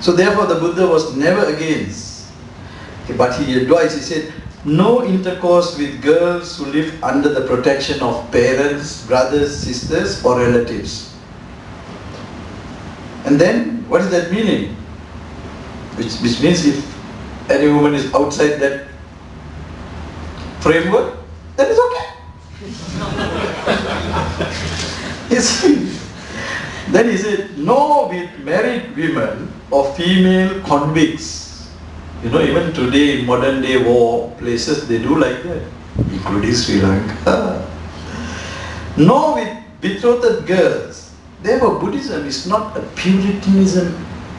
So therefore the Buddha was never against. But he advised, he said, no intercourse with girls who live under the protection of parents, brothers, sisters or relatives. And then, what is that meaning? Which means if any woman is outside that framework, then it's okay. Then he said, no with married women or female convicts. You know, even today in modern day war places, they do like that, including Sri Lanka. No with betrothed girls. Therefore, Buddhism is not a Puritanism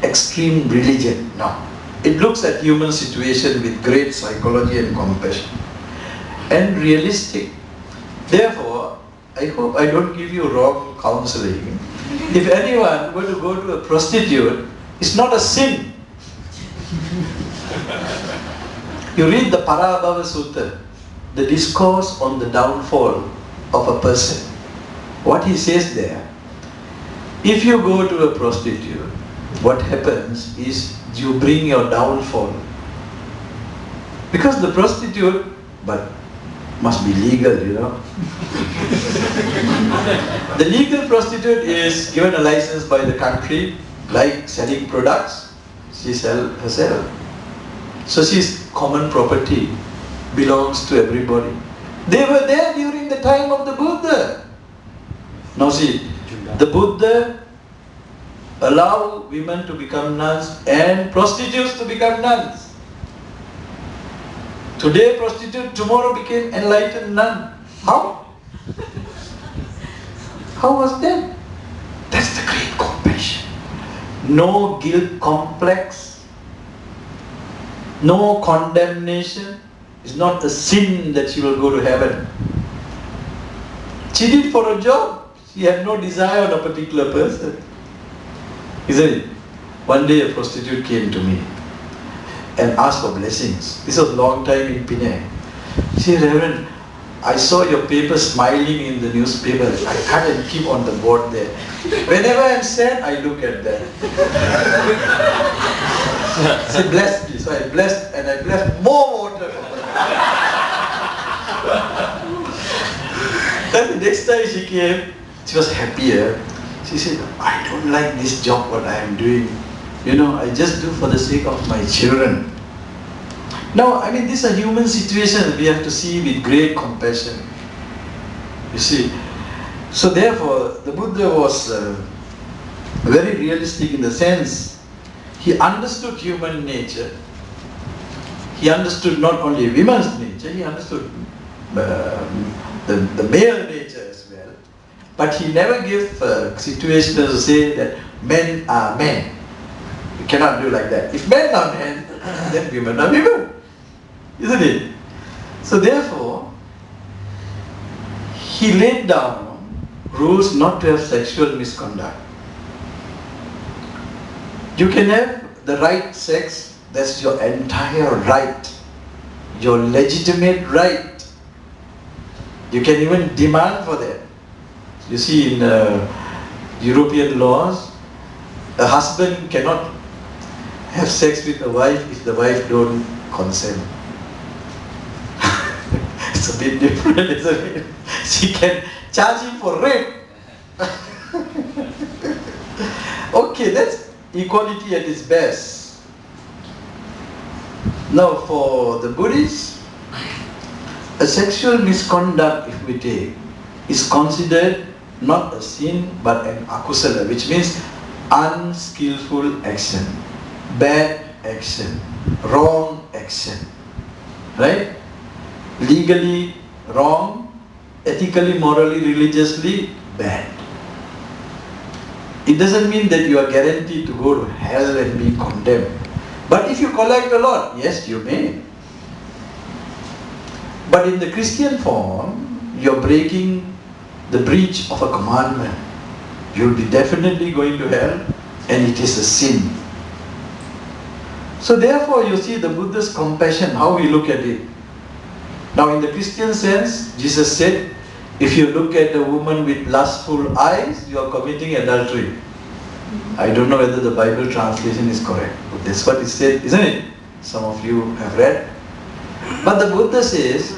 extreme religion. No. It looks at human situation with great psychology and compassion. And realistic. Therefore, I hope I don't give you wrong counseling. If anyone were to go to a prostitute, it's not a sin. You read the Parabhava Sutta, the discourse on the downfall of a person. What he says there, if you go to a prostitute, what happens is you bring your downfall. Because the prostitute, but must be legal, you know. The legal prostitute is given a license by the country, like selling products, she sells herself. So she's common property, belongs to everybody. They were there during the time of the Buddha. Now see, the Buddha allowed women to become nuns and prostitutes to become nuns. Today prostitute, tomorrow became enlightened nun. How? How was that? That's the great compassion. No guilt complex, no condemnation. It's not a sin that she will go to heaven. She did for a job. She had no desire on a particular person. Isn't it? One day a prostitute came to me and asked for blessings. This was a long time in Penang. She said, Reverend, I saw your paper smiling in the newspaper. I can't keep on the board there. Whenever I'm sad, I look at that. She blessed me. So I blessed and I blessed more water. Then the next time she came, she was happier. She said, I don't like this job what I am doing. You know, I just do for the sake of my children. Now, I mean, this is a human situation we have to see with great compassion. You see. So therefore, the Buddha was very realistic in the sense, he understood human nature. He understood not only women's nature, he understood the male nature as well. But he never gave situations to say that men are men. You cannot do like that. If men are men, then women are women. Isn't it? So therefore, he laid down rules not to have sexual misconduct. You can have the right sex, that's your entire right, your legitimate right. You can even demand for that. You see in European laws, a husband cannot have sex with a wife if the wife don't consent. It's a bit different, isn't it? She can charge him for rape. Okay, that's equality at its best. Now for the Buddhists, a sexual misconduct, if we take, is considered not a sin but an akusala, which means unskillful action, bad action, wrong action, right? Legally wrong, ethically, morally, religiously bad. It doesn't mean that you are guaranteed to go to hell and be condemned. But if you collect a lot, yes, you may. But in the Christian form, you're breaking the breach of a commandment. You'll be definitely going to hell, and it is a sin. So therefore, you see the Buddha's compassion, how we look at it. Now in the Christian sense, Jesus said, if you look at a woman with lustful eyes, you are committing adultery. I don't know whether the Bible translation is correct, but that's what it said, isn't it? Some of you have read. But the Buddha says,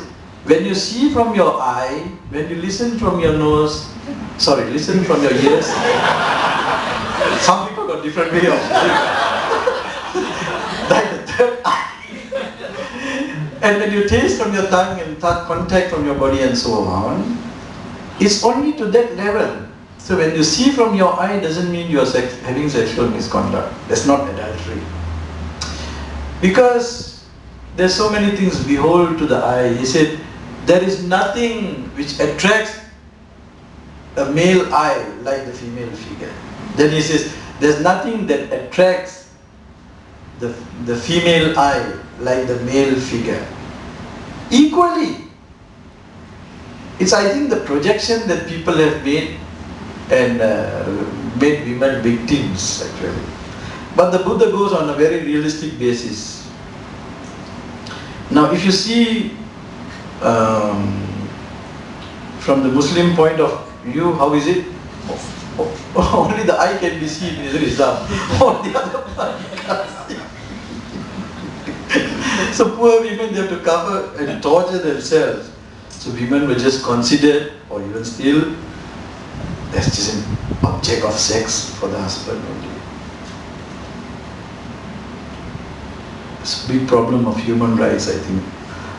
when you see from your eye, when you listen from your nose, listen from your ears. Some people got different way of like the third eye. And when you taste from your tongue and contact from your body and so on, it's only to that level. So when you see from your eye doesn't mean you are having sexual misconduct. That's not adultery. Because there's so many things behold to the eye. He said, there is nothing which attracts a male eye like the female figure. Then he says, there's nothing that attracts the female eye like the male figure. Equally, it's I think the projection that people have made and made women victims actually. But the Buddha goes on a very realistic basis. Now if you see from the Muslim point of view, how is it? Only the eye can be seen in Islam. All the other part you can't see. So poor women, they have to cover and torture themselves. So women were just considered, or even still, that's just an object of sex for the husband only. It's a big problem of human rights, I think.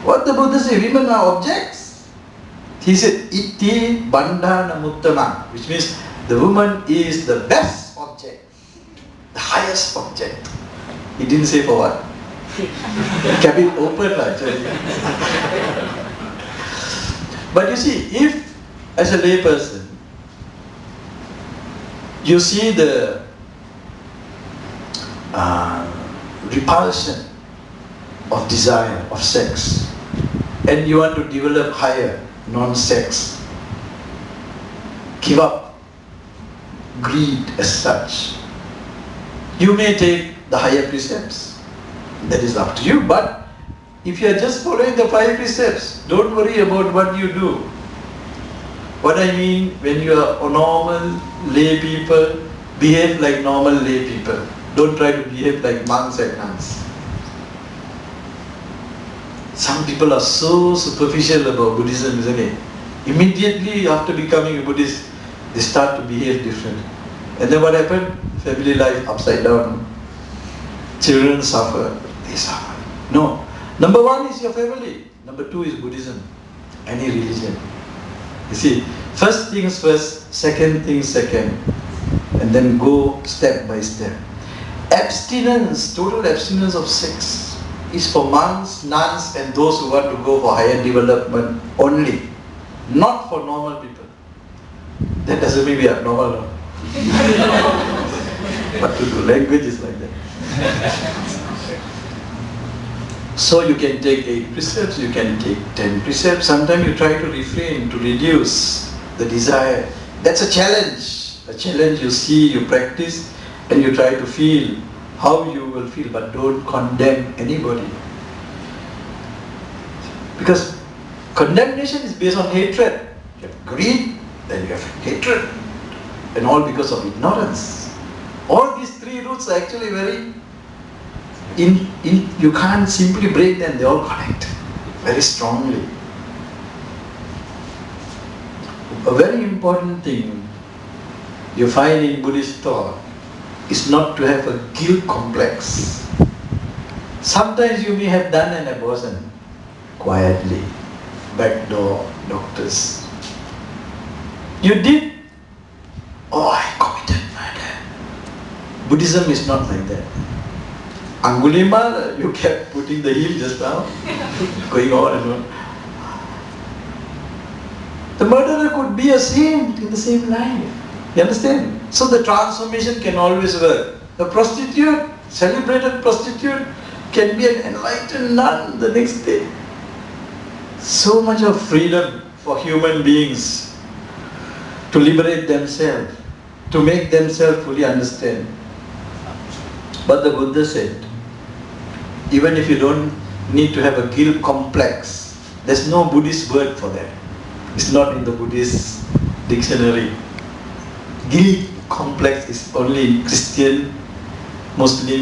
What the Buddha said, women are objects. He said, Iti bandhana muttama, which means the woman is the best object, the highest object. He didn't say for what. He kept it open actually. But you see, if as a lay person, you see the repulsion of desire, of sex, and you want to develop higher, non-sex, give up greed as such, you may take the higher precepts. That is up to you. But if you are just following the 5 precepts, don't worry about what you do. What I mean, when you are a normal lay people, behave like normal lay people. Don't try to behave like monks and nuns. Some people are so superficial about Buddhism, isn't it? Immediately after becoming a Buddhist, they start to behave differently. And then what happened? Family life upside down. Children suffer. They suffer. No. Number 1 is your family. Number 2 is Buddhism. Any religion. You see, first things first, second things second. And then go step by step. Abstinence, total abstinence of sex, is for monks, nuns, and those who want to go for higher development only. Not for normal people. That doesn't mean we are normal. No? What to do? Language is like that. So you can take 8 precepts, you can take 10 precepts. Sometimes you try to refrain, to reduce the desire. That's a challenge. A challenge you see, you practice, and you try to feel how you will feel, but don't condemn anybody. Because condemnation is based on hatred. You have greed, then you have hatred, and all because of ignorance. All these 3 roots are actually very you can't simply break them, they all connect very strongly. A very important thing you find in Buddhist thought is not to have a guilt complex. Sometimes you may have done an abortion quietly, backdoor doctors. You did, oh, I committed murder. Buddhism is not like that. Angulimala, you kept putting the heel just now, going on and on. The murderer could be a saint in the same life. You understand? So the transformation can always work. The prostitute, celebrated prostitute, can be an enlightened nun the next day. So much of freedom for human beings to liberate themselves, to make themselves fully understand. But the Buddha said, even if you don't need to have a guilt complex, there's no Buddhist word for that. It's not in the Buddhist dictionary. Guilt complex. It's only Christian, Muslim,